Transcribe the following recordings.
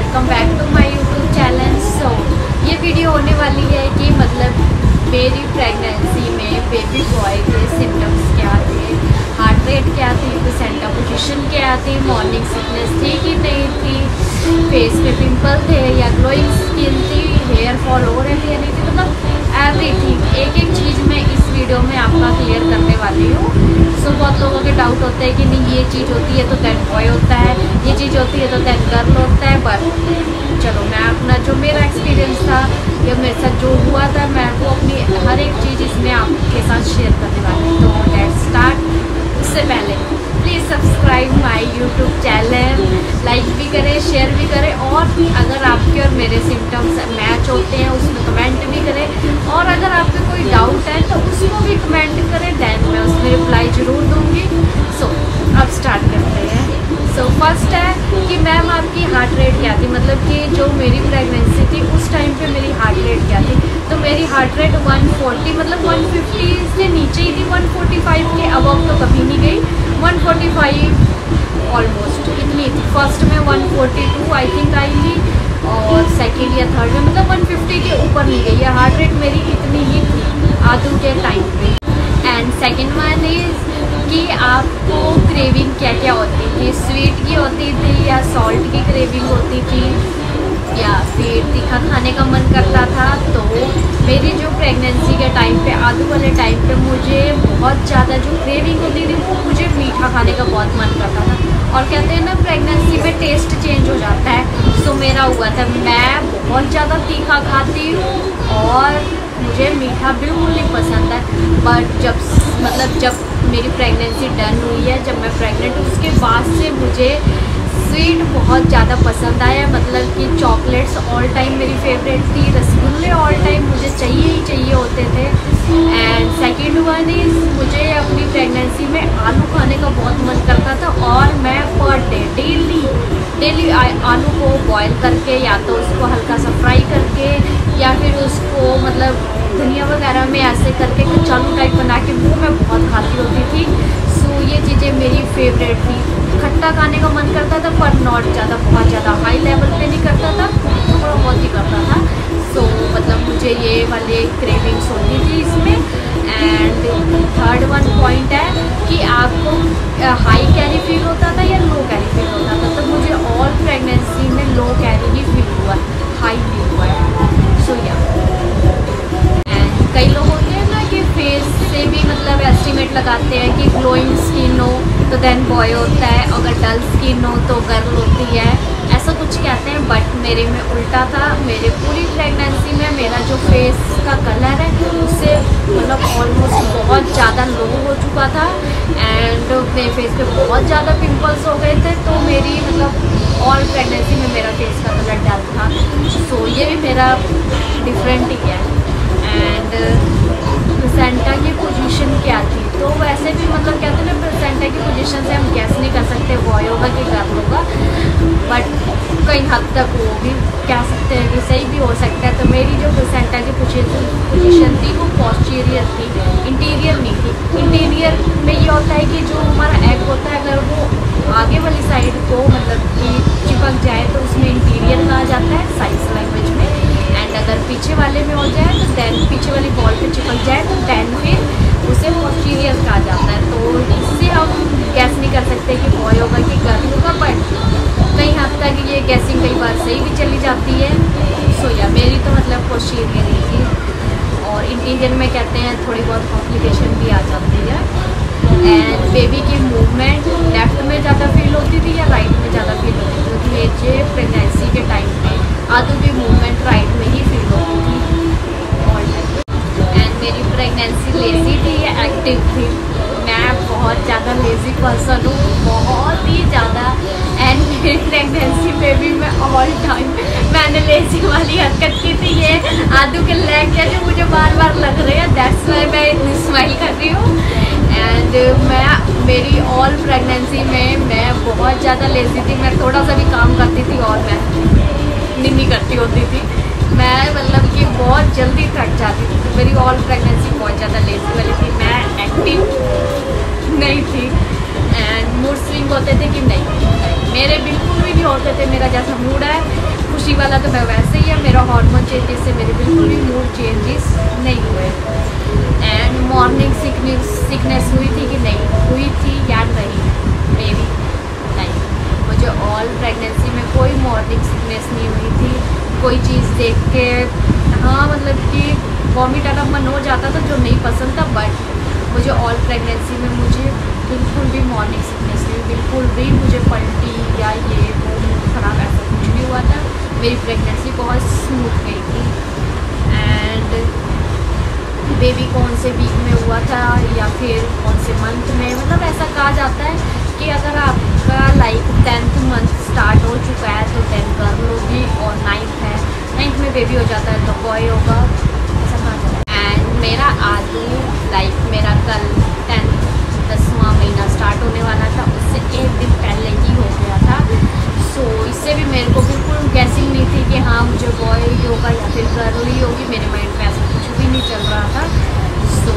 Welcome back to my YouTube channel. So ये video होने वाली है कि मतलब मेरी प्रेगनेंसी में बेबी बॉय के सिम्टम्स क्या थे, हार्ट रेट क्या थी, प्लेसेंटा पोजीशन क्या थी, मॉर्निंग सिकनेस थी कि नहीं थी, फेस पे पिंपल थे या ग्लोइंग स्किन थी, हेयर फॉल हो रहे थे या नहीं थी, मतलब एवरीथिंग एक एक चीज़ मैं इस वीडियो में आपका क्लियर करने वाली हूँ। सो बहुत लोगों के डाउट होते हैं कि नहीं ये चीज़ होती है तो देन बॉय होता है, ये चीज़ होती है तो देन गर्ल होता है। पर चलो मैं अपना जो मेरा एक्सपीरियंस था या मेरे साथ जो हुआ था मैं वो अपनी हर एक चीज़ इसमें आपके साथ शेयर करने वाली हूँ। तो लेट्स स्टार्ट। उससे पहले please subscribe my YouTube channel, like भी करें, शेयर भी करें, और अगर आपके और मेरे सिम्टम्स मैच होते हैं उसमें कमेंट भी करें, और अगर आपके कोई डाउट है तो उसको भी कमेंट करें, दैन मैं उसमें रिप्लाई ज़रूर दूँगी। सो अब स्टार्ट करते हैं। सो फर्स्ट है कि मैम आपकी हार्ट रेट क्या थी, मतलब कि जो मेरी प्रेगनेंसी थी उस टाइम पे मेरी हार्ट रेट क्या थी। तो मेरी हार्ट रेट 140 मतलब 150 से नीचे ही थी, 145 के अबव तो कभी नहीं गई, 145 ऑलमोस्ट इतनी थी। फर्स्ट में 142 आई थिंक आई थी, और सेकेंड या थर्ड में मतलब 150 के ऊपर नहीं गई है। हार्ट रेट मेरी इतनी ही थी आदू के टाइम पे। एंड सेकेंड वन इज़ कि आपको क्रेविंग क्या क्या होती थी, स्वीट की होती थी या सॉल्ट की क्रेविंग होती थी या फिर तीखा खाने का मन करता था। तो मेरी जो प्रेगनेंसी के टाइम पे आदू वाले टाइम पे मुझे बहुत ज़्यादा जो क्रेविंग होती थी वो मुझे मीठा खाने का बहुत मन करता था। और कहते हैं ना प्रेगनेंसी में टेस्ट चेंज हो जाता है, सो मेरा हुआ था। मैं बहुत ज़्यादा तीखा खाती हूँ और मुझे मीठा बिल्कुल नहीं पसंद है। बट जब मेरी प्रेगनेंसी डन हुई है, जब मैं प्रेग्नेंट हूँ, उसके बाद से मुझे स्वीट बहुत ज़्यादा पसंद आया। मतलब कि चॉकलेट्स ऑल टाइम मेरी फेवरेट थी, रसगुल्ले ऑल टाइम मुझे चाहिए ही चाहिए होते थे। एंड सेकेंड वन इज़ मुझे अपनी प्रेगनेंसी में आलू खाने का बहुत मन करता था, और मैं पर डे डेली आलू को बॉयल करके या तो उसको हल्का सा फ्राई करके या फिर उसको मतलब धनिया वगैरह में ऐसे करके कुछ आलू टाइप बना के वो मैं बहुत खाती होती थी। सो ये चीज़ें मेरी फेवरेट थी। खट्टा खाने का मन करता था पर नॉट ज़्यादा, बहुत ज़्यादा हाई लेवल पे नहीं करता था, थोड़ा बहुत ही करता था। सो मतलब मुझे ये वाले क्रेविंग्स होती थी इसमें। एंड थर्ड वन पॉइंट है कि आपको हाई कैरी फील होता था या लो कैरी फील होता था। तो मुझे ऑल प्रेगनेंसी में लो कैरी ही फील हुआ, हाई फील हुआ है। सो या कई लोग होते हैं ना कि फेस से भी मतलब एस्टिमेट लगाते हैं कि ग्लोइंग स्किन हो तो देन बॉय होता है, अगर डल स्किन हो तो गर्ल होती है, ऐसा कुछ कहते हैं। बट मेरे में उल्टा था। मेरे पूरी प्रेगनेंसी में मेरा जो फेस का कलर है उससे मतलब ऑलमोस्ट बहुत ज़्यादा लो हो चुका था। एंड मेरे फेस पे बहुत ज़्यादा पिंपल्स हो गए थे। तो मेरी मतलब ऑल प्रेगनेंसी में मेरा फेस का कलर डल था। सो ये भी मेरा डिफरेंट ही है। एंड प्लेसेंटा की पोजीशन क्या थी, तो वैसे भी मतलब कहते हैं ना प्लेसेंटा की पोजीशन से हम गैस नहीं कर सकते बॉय होगा कि गर्ल होगा, बट कई हद तक वो भी कह सकते हैं कि सही भी हो सकता है। तो मेरी जो प्लेसेंटा की पोजीशन थी वो पोस्टीरियर थी, इंटीरियर नहीं थी। इंटीरियर में ये होता है कि जो हमारा एग होता है अगर वो आगे वाली साइड को मतलब कि चिपक जाए तो उसमें इंटीरियर कहा जाता है साइंस लैंग्वेज में। एंड अगर पीछे वाले में हो जाए तो दैन पीछे वाली बॉल पे चिपक जाए तो दैन फिर उसे पोस्टीरियर कहा जाता है। तो इससे हम गैस नहीं कर सकते कि बॉय होगा कि गर्ल होगा, बट कई हद तक ये गैसिंग कई बार सही भी चली जाती है। सो या मेरी तो मतलब पोस्टीरियर ही थी, और इंटीरियर में कहते हैं थोड़ी बहुत कॉम्प्लिकेशन भी आ जाती है। एंड बेबी की मूवमेंट लेफ्ट में ज़्यादा फील होती थी या राइट में ज़्यादा फील होती थी, क्योंकि ये प्रेगनेंसी के टाइम पे आदू की मूवमेंट राइट में ही फील होती थी ऑल टाइम। एंड मेरी प्रेगनेंसी लेज़ी थी या एक्टिव थी, मैं बहुत ज़्यादा लेज़ी पर्सन हूँ, बहुत ही ज़्यादा। एंड मेरी प्रेगनेंसी में भी मैं ऑल टाइम मैंने लेज़ी वाली हरकत की थी। ये आदू के लेग है जो मुझे बार बार लग रहे हैं, दैट्स वाई मैं इतनी स्माइल कर रही हूँ। एंड मेरी ऑल प्रेगनेंसी में मैं बहुत ज़्यादा लेज़ी थी। मैं थोड़ा सा भी काम करती थी और मैं नहीं करती होती थी, मैं मतलब कि बहुत जल्दी थक जाती थी। तो मेरी ऑल प्रेगनेंसी बहुत ज़्यादा लेज़ी वाली थी, मैं एक्टिव नहीं थी। एंड मूड स्विंग होते थे कि नहीं मेरे बिल्कुल भी नहीं होते थे। मेरा जैसा मूड है खुशी वाला तो मैं वैसे ही है, मेरा हार्मोन चेंजेस से मेरे बिल्कुल भी मूड चेंजेस नहीं हुए। एंड मॉर्निंग सिकनेस हुई थी कि नहीं हुई थी या नहीं, मेरी नहीं, मुझे ऑल प्रेगनेंसी में कोई मॉर्निंग सिकनेस नहीं हुई थी। कोई चीज़ देख के हाँ मतलब कि वॉमिट आना मन हो जाता था जो नहीं पसंद था, बट मुझे ऑल प्रेगनेंसी में मुझे बिल्कुल भी मॉर्निंग सिकनेस नहीं, बिल्कुल भी मुझे पलटी या ये वो खराब ऐसा कुछ नहीं हुआ था। मेरी प्रेगनेंसी बहुत स्मूथ गई थी। एंड बेबी कौन से वीक में हुआ था या फिर कौन से मंथ में, मतलब ऐसा कहा जाता है कि अगर आपका लाइक 10th मंथ स्टार्ट हो चुका है तो 10 गर्ल होगी, और 9th है, 9th में बेबी हो जाता है तो बॉय होगा, ऐसा कहा जाता है। एंड मेरा आदू लाइक मेरा कल 10वां महीना स्टार्ट होने वाला था, उससे एक दिन पहले ही हो गया था। सो इससे भी मेरे को बिल्कुल गैसिंग नहीं थी कि हाँ मुझे बॉय ही होगा या फिर गर्ल ही होगी, मेरे माइंड में ऐसा कुछ भी नहीं चल रहा था। सो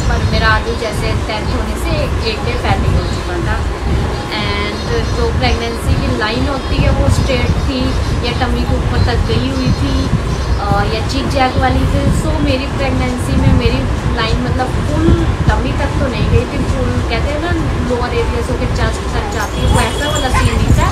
पर मेरा आदू जैसे 10th होने से एक डे पहले ही हो चुका था। एंड जो प्रेगनेंसी की लाइन होती है वो स्ट्रेट थी या टमी के ऊपर तक गई हुई थी या चिक जैक वाली थी। सो मेरी प्रेगनेंसी में मेरी लाइन मतलब फुल टमी तक तो नहीं गई थी, फुल कहते हैं ना लोअर एरियाज होकर चेस्ट तक जाती है, वो ऐसा वाला सीन नहीं था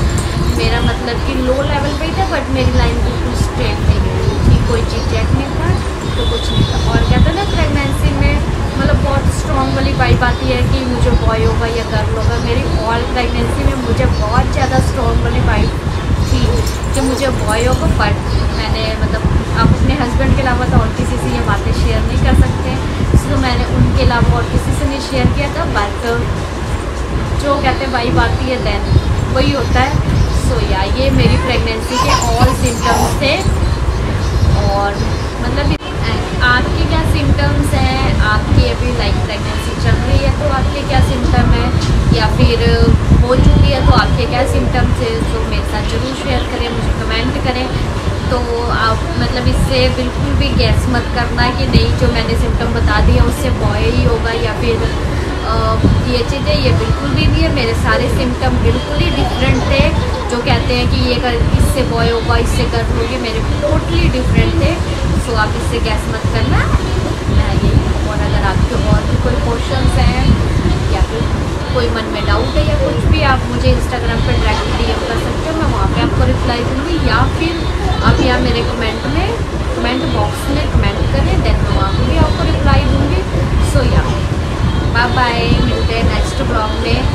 मेरा, मतलब कि लो लेवल पे ही था, बट मेरी लाइन बिल्कुल स्ट्रेट नहीं गई थी, कोई चिक जैक नहीं था तो कुछ नहीं था। और कहते हैं ना प्रेगनेंसी में मतलब बहुत स्ट्रॉन्ग वाली वाइब आती है कि मुझे बॉय होगा या गर्ल होगा। मेरी ऑल प्रेगनेंसी में मुझे बहुत ज़्यादा स्ट्रॉन्ग वाली वाइब थी कि मुझे बॉय होगा, बट मैंने मतलब आप अपने हस्बैंड के अलावा तो और किसी से ये बातें शेयर नहीं कर सकते, इसलिए मैंने उनके अलावा और किसी से नहीं शेयर किया था। बट जो कहते हैं वाइब आती है देन वही होता है। सो या ये मेरी प्रेगनेंसी के ऑल सिम्टम्स थे। और मतलब आपके क्या सिम्टम्स हैं, आपकी अभी लाइक प्रेगनेंसी चल रही है तो आपके क्या सिम्टम है, या फिर हो चुकी है तो आपके क्या सिम्टम्स है, तो मेरे साथ ज़रूर शेयर करें, मुझे कमेंट करें। तो आप मतलब इससे बिल्कुल भी गैस मत करना कि नहीं जो मैंने सिम्टम बता दिया उससे बॉय ही होगा या फिर ये चीज़ें, ये बिल्कुल भी नहीं है। मेरे सारे सिम्टम बिल्कुल ही डिफरेंट थे। जो कहते हैं कि ये इससे बॉय होगा इससे गर्ल होगी, मेरे टोटली डिफरेंट थे। सो आप इससे गैस मत करना ये। और अगर आपके और भी कोई क्वेश्चंस हैं या फिर कोई मन में डाउट है या कुछ भी, आप मुझे इंस्टाग्राम पर डायरेक्ट DM कर सकते हो, मैं वहाँ पे आपको रिप्लाई दूँगी, या फिर आप यहाँ मेरे कमेंट बॉक्स में कमेंट करें, देन मैं वहाँ पर भी आपको रिप्लाई दूँगी। सो या बाय बाय, मिलते हैं नेक्स्ट ब्लॉग में।